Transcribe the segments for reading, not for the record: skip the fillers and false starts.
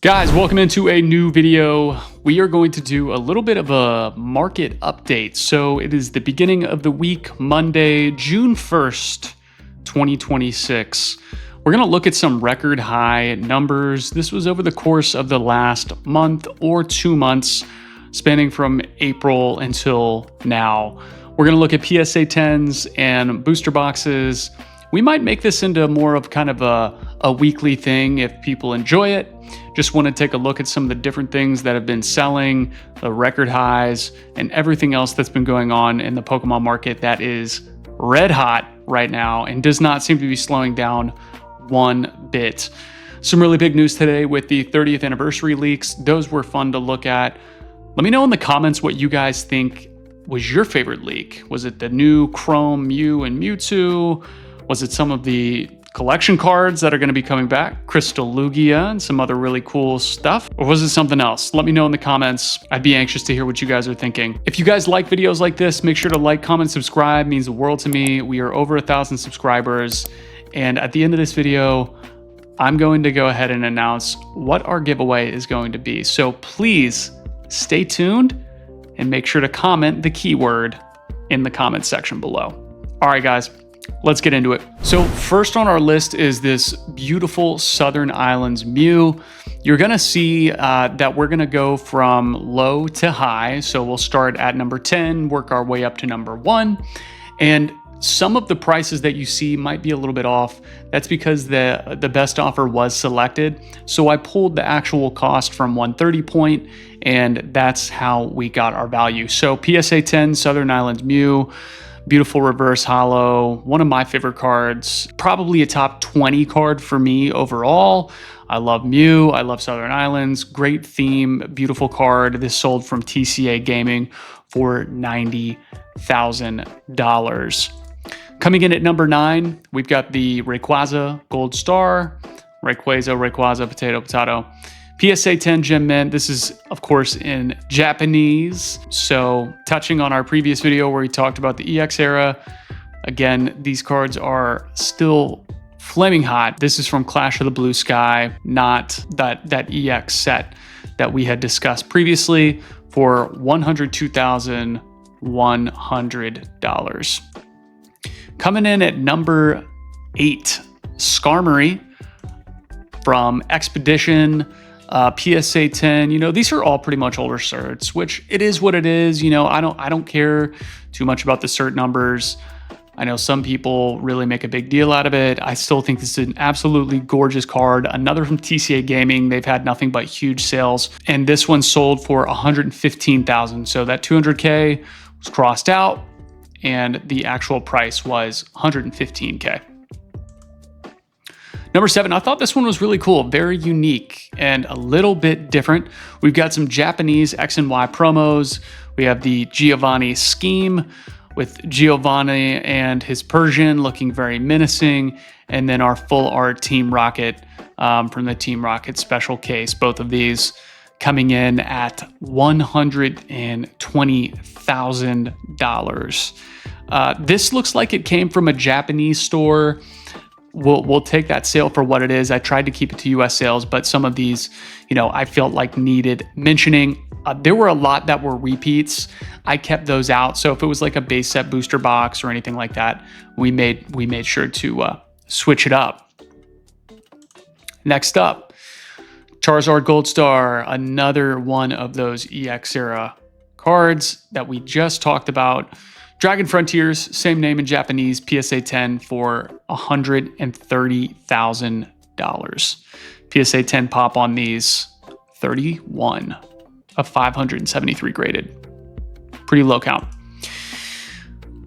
Guys, welcome into a new video. We are going to do a little bit of a market update. So it is the beginning of the week, Monday, June 1st, 2026. We're going to look at some record high numbers. This was over the course of the last month or 2 months, spanning from April until now. We're going to look at PSA 10s and booster boxes. We might make this into more of kind of a weekly thing if people enjoy it. Just want to take a look at some of the different things that have been selling, the record highs, and everything else that's been going on in the Pokemon market that is red hot right now and does not seem to be slowing down one bit. Some really big news today with the 30th anniversary leaks. Those were fun to look at. Let me know in the comments what you guys think was your favorite leak. Was it the new Chrome Mew and Mewtwo? Was it some of the collection cards that are going to be coming back, Crystal Lugia, and some other really cool stuff? Or was it something else? Let me know in the comments. I'd be anxious to hear what you guys are thinking. If you guys like videos like this, make sure to like, comment, subscribe. It means the world to me. We are over 1,000 subscribers. And at the end of this video, I'm going to go ahead and announce what our giveaway is going to be. So please stay tuned and make sure to comment the keyword in the comment section below. All right, guys. Let's get into it. So first on our list is this beautiful Southern Islands Mew. You're gonna see that we're gonna go from low to high. So we'll start at number 10, work our way up to number 1. And some of the prices that you see might be a little bit off. That's because the best offer was selected. So I pulled the actual cost from 130 point, and that's how we got our value. So PSA 10 Southern Islands Mew. Beautiful reverse holo, one of my favorite cards, probably a top 20 card for me overall. I love Mew, I love Southern Islands, great theme, beautiful card. This sold from TCA Gaming for $90,000. Coming in at number 9, we've got the Rayquaza Gold Star, Rayquaza, Potato. PSA 10 Gem Mint. This is, of course, in Japanese. So touching on our previous video where we talked about the EX era, again, these cards are still flaming hot. This is from Clash of the Blue Sky, not that EX set that we had discussed previously, for $102,100. Coming in at number 8, Skarmory from Expedition. PSA 10, these are all pretty much older certs, which it is what it is. I don't care too much about the cert numbers. I know some people really make a big deal out of it. I still think this is an absolutely gorgeous card. Another from TCA Gaming. They've had nothing but huge sales, and this one sold for $115,000. So that $200K was crossed out, and the actual price was $115K. Number 7, I thought this one was really cool, very unique and a little bit different. We've got some Japanese X and Y promos. We have the Giovanni scheme with Giovanni and his Persian looking very menacing. And then our full art Team Rocket from the Team Rocket special case. Both of these coming in at $120,000. This looks like it came from a Japanese store. We'll take that sale for what it is. I tried to keep it to US sales, but some of these, I felt like needed mentioning. There were a lot that were repeats. I kept those out. So if it was like a base set booster box or anything like that, we made sure to switch it up. Next up, Charizard Gold Star, another one of those EX era cards that we just talked about. Dragon Frontiers, same name in Japanese, PSA 10 for $130,000. PSA 10 pop on these, 31 of 573 graded. Pretty low count.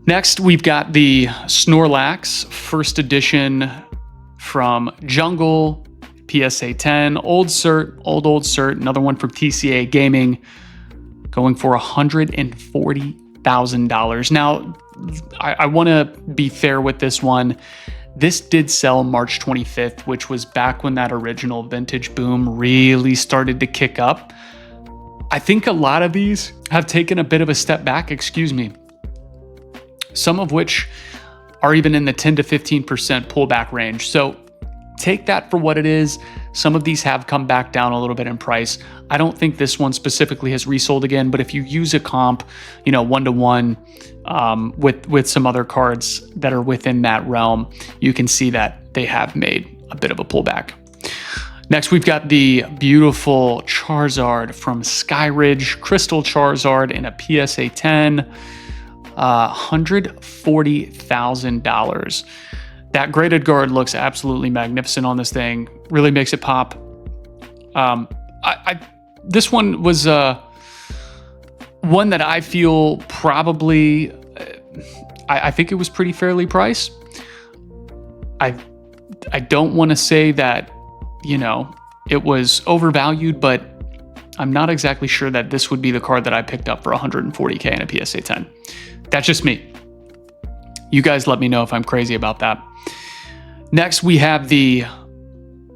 Next, we've got the Snorlax, first edition from Jungle, PSA 10, old cert, another one from TCA Gaming, going for $140,000. Now, I want to be fair with this one. This did sell March 25th, which was back when that original vintage boom really started to kick up. I think a lot of these have taken a bit of a step back, some of which are even in the 10 to 15% pullback range. So take that for what it is. Some of these have come back down a little bit in price. I don't think this one specifically has resold again, but if you use a comp, 1-to-1 with some other cards that are within that realm, you can see that they have made a bit of a pullback. Next, we've got the beautiful Charizard from Skyridge, Crystal Charizard in a PSA 10, $140,000. That graded guard looks absolutely magnificent on this thing. Really makes it pop. This one was one that I feel probably, I think it was pretty fairly priced. I don't want to say that, it was overvalued, but I'm not exactly sure that this would be the card that I picked up for 140K in a PSA 10. That's just me. You guys let me know if I'm crazy about that. Next, we have the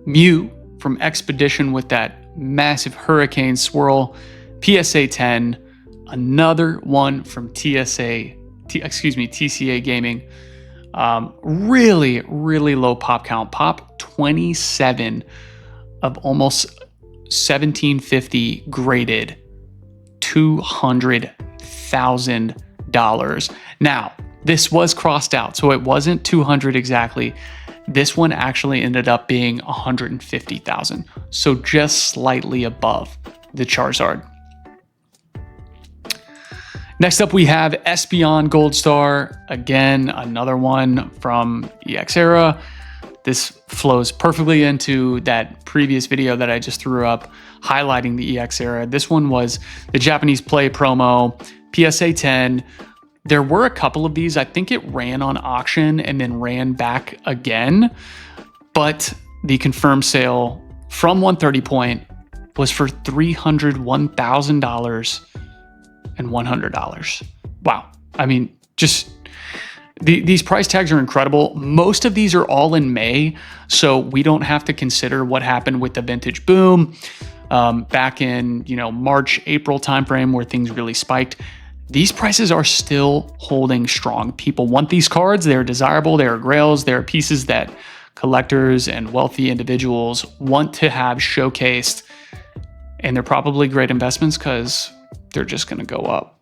Mew from Expedition with that massive hurricane swirl, PSA 10. Another one from TCA Gaming. Really, really low pop count. Pop 27 of almost 1750 graded, $200,000. Now, this was crossed out, so it wasn't 200 exactly. This one actually ended up being 150,000, so just slightly above the Charizard. Next up, we have Espeon Gold Star. Again, another one from EX Era. This flows perfectly into that previous video that I just threw up highlighting the EX Era. This one was the Japanese Play promo, PSA 10. There were a couple of these. I think it ran on auction and then ran back again. But the confirmed sale from 130 Point was for $301,000 and $100. Wow. I mean, just these price tags are incredible. Most of these are all in May, so we don't have to consider what happened with the vintage boom back in March, April timeframe where things really spiked. These prices are still holding strong. People want these cards. They're desirable. They're grails. They're pieces that collectors and wealthy individuals want to have showcased, and they're probably great investments because they're just going to go up.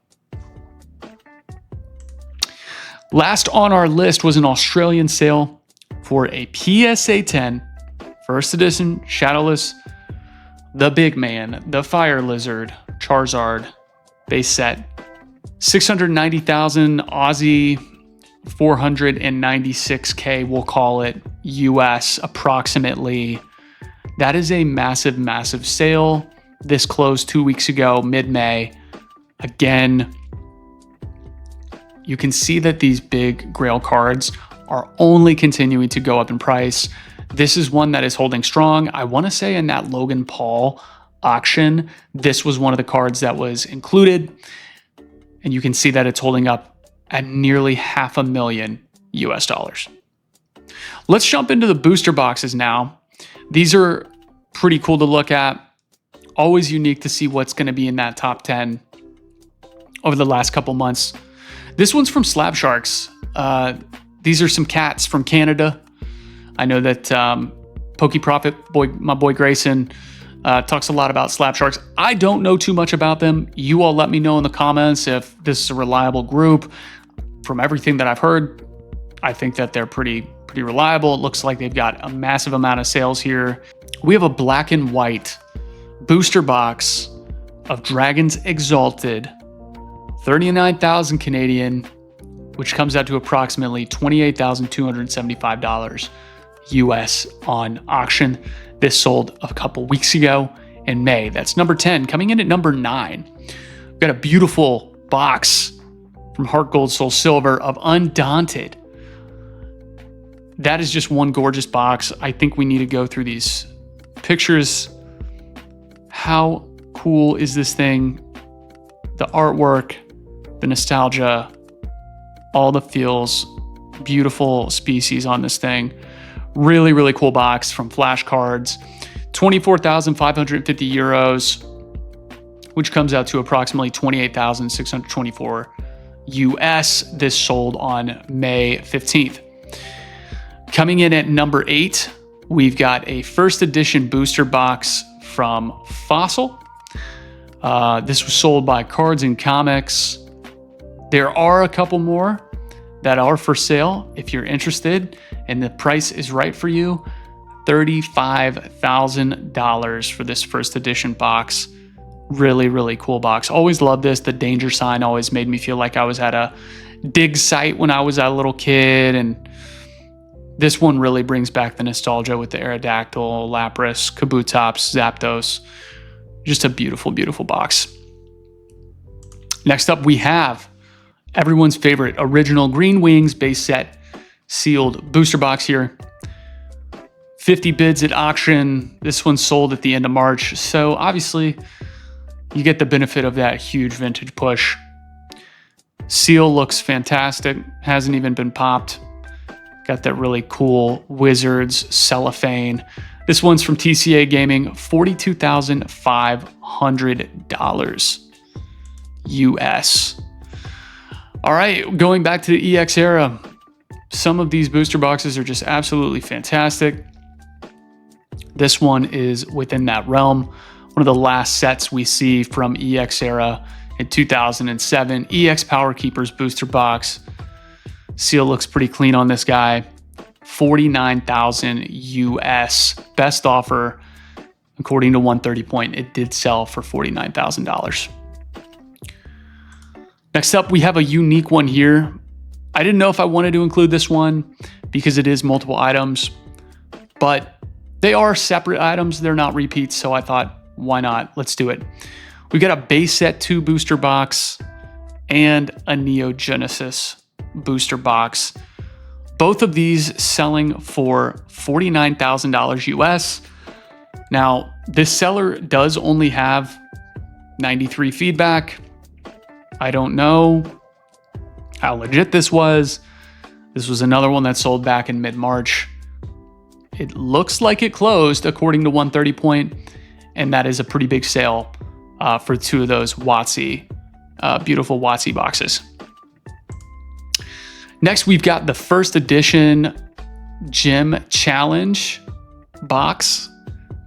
Last on our list was an Australian sale for a PSA 10 first edition Shadowless, the big man, the fire lizard, Charizard base set. 690,000 Aussie, 496K, we'll call it US approximately. That is a massive, massive sale. This closed 2 weeks ago, mid-May. Again, you can see that these big grail cards are only continuing to go up in price. This is one that is holding strong. I want to say in that Logan Paul auction, this was one of the cards that was included. And you can see that it's holding up at nearly $500,000 US. Let's jump into the booster boxes now. These are pretty cool to look at. Always unique to see what's going to be in that top 10 over the last couple months. This one's from Slab Sharks. These are some cats from Canada. I know that PokeProfit, my boy Grayson, talks a lot about Slab Sharks. I don't know too much about them. You all let me know in the comments if this is a reliable group. From everything that I've heard, I think that they're pretty reliable. It looks like they've got a massive amount of sales here. We have a black and white booster box of Dragons Exalted, 39,000 Canadian, which comes out to approximately $28,275 US on auction. This sold a couple weeks ago in May. That's number 10. Coming in at number 9, we've got a beautiful box from Heart Gold Soul Silver of Undaunted. That is just one gorgeous box. I think we need to go through these pictures. How cool is this thing? The artwork, the nostalgia, all the feels, beautiful species on this thing. Really, really cool box from Flashcards. 24,550 euros, which comes out to approximately 28,624 US. This sold on May 15th. Coming in at number 8, We've got a first edition booster box from Fossil. This was sold by Cards and Comics. There are a couple more that are for sale if you're interested and the price is right for you. $35,000 for this first edition box. Really, really cool box. Always loved this. The danger sign always made me feel like I was at a dig site when I was a little kid, and this one really brings back the nostalgia with the Aerodactyl, Lapras, Kabutops, Zapdos. Just a beautiful, beautiful box. Next up, we have everyone's favorite original Green Wings base set sealed booster box here. 50 bids at auction. This one sold at the end of March. So obviously you get the benefit of that huge vintage push. Seal looks fantastic. Hasn't even been popped. Got that really cool Wizards cellophane. This one's from TCA Gaming, $42,500 US. All right, going back to the EX era, some of these booster boxes are just absolutely fantastic. This one is within that realm. One of the last sets we see from EX era in 2007. EX Power Keepers booster box. Seal looks pretty clean on this guy. $49,000 US. Best offer, according to 130 Point. It did sell for $49,000. Next up, we have a unique one here. I didn't know if I wanted to include this one because it is multiple items, but they are separate items. They're not repeats, so I thought, why not? Let's do it. We've got a base set 2 booster box and a Neo Genesis booster box. Both of these selling for $49,000 US. Now, this seller does only have 93 feedback. I don't know how legit this was. This was another one that sold back in mid-March. It looks like it closed according to 130 Point, and that is a pretty big sale for 2 of those WotC, beautiful WotC boxes. Next, we've got the first edition Gym Challenge box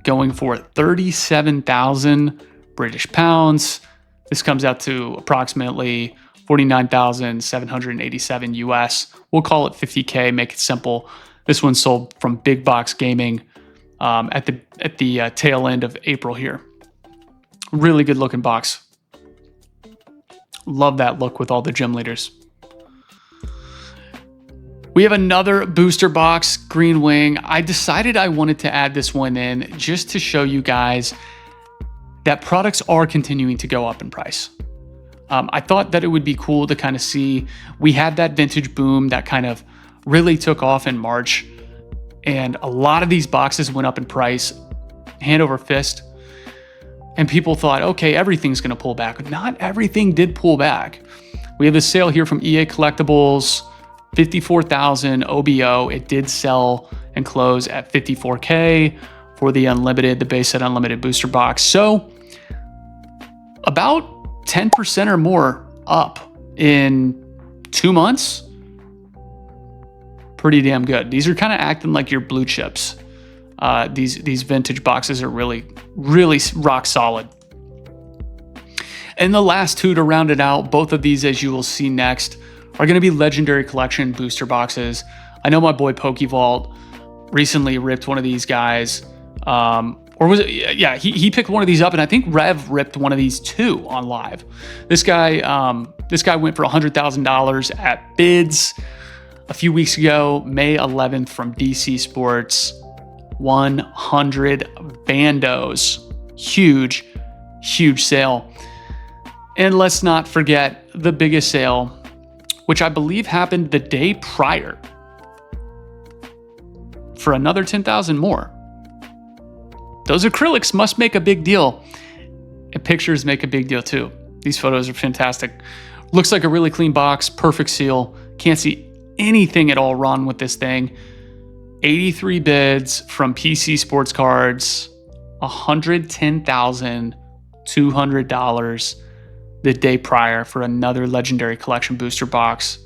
going for 37,000 British pounds. This comes out to approximately 49,787 US. We'll call it 50K, make it simple. This one sold from Big Box Gaming at the tail end of April here. Really good looking box. Love that look with all the gym leaders. We have another booster box, Green Wing. I decided I wanted to add this one in just to show you guys that products are continuing to go up in price. I thought that it would be cool to kind of see, we had that vintage boom that kind of really took off in March, and a lot of these boxes went up in price, hand over fist, and people thought, okay, everything's gonna pull back. Not everything did pull back. We have a sale here from EA Collectibles, 54,000 OBO. It did sell and close at 54K for the unlimited, the base set unlimited booster box. So about 10% or more up in 2 months. Pretty damn good. These are kind of acting like your blue chips. These vintage boxes are really, really rock solid. And the last 2 to round it out, both of these, as you will see next, are going to be Legendary Collection booster boxes. I know my boy PokeVault recently ripped one of these guys. Or was it? Yeah, he picked one of these up, and I think Rev ripped one of these too on live. This guy went for $100,000 at bids a few weeks ago, May 11th from DC Sports. 100 bandos. Huge, huge sale. And let's not forget the biggest sale, which I believe happened the day prior, for another 10,000 more. Those acrylics must make a big deal. And pictures make a big deal too. These photos are fantastic. Looks like a really clean box, perfect seal. Can't see anything at all wrong with this thing. 83 bids from PC Sports Cards, $110,200 the day prior for another Legendary Collection booster box.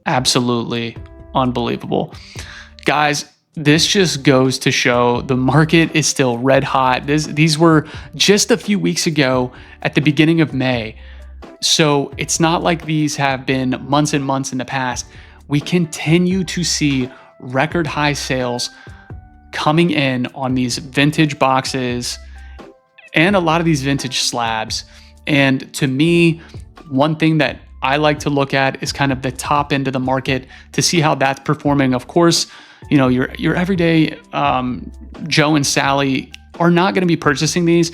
Absolutely unbelievable. Guys, this just goes to show the market is still red hot. These were just a few weeks ago at the beginning of May. So it's not like these have been months and months in the past. We continue to see record high sales coming in on these vintage boxes and a lot of these vintage slabs. And to me, one thing that I like to look at is kind of the top end of the market to see how that's performing. Of course, you know, your everyday Joe and Sally are not going to be purchasing these,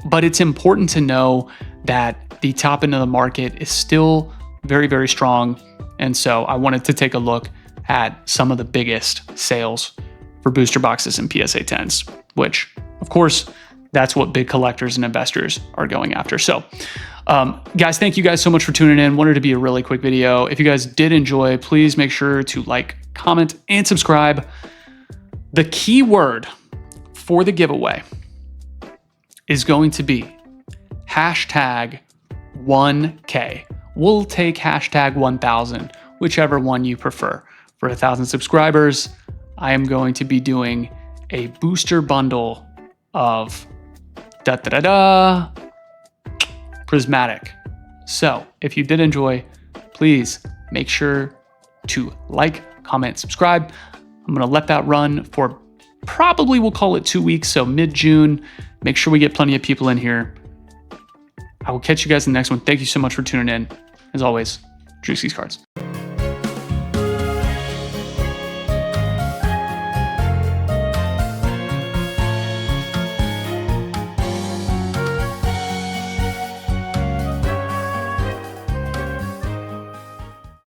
but it's important to know that the top end of the market is still very, very strong. And so I wanted to take a look at some of the biggest sales for booster boxes and PSA 10s, which of course, that's what big collectors and investors are going after. So guys, thank you guys so much for tuning in. Wanted to be a really quick video. If you guys did enjoy, please make sure to like, comment, and subscribe. The key word for the giveaway is going to be hashtag 1K. We'll take hashtag 1000, whichever one you prefer. For 1,000 subscribers, I am going to be doing a booster bundle of prismatic. So if you did enjoy, please make sure to like, comment, subscribe. I'm going to let that run for probably, we'll call it 2 weeks. So mid-June, make sure we get plenty of people in here. I will catch you guys in the next one. Thank you so much for tuning in. As always, Drewski's Cards.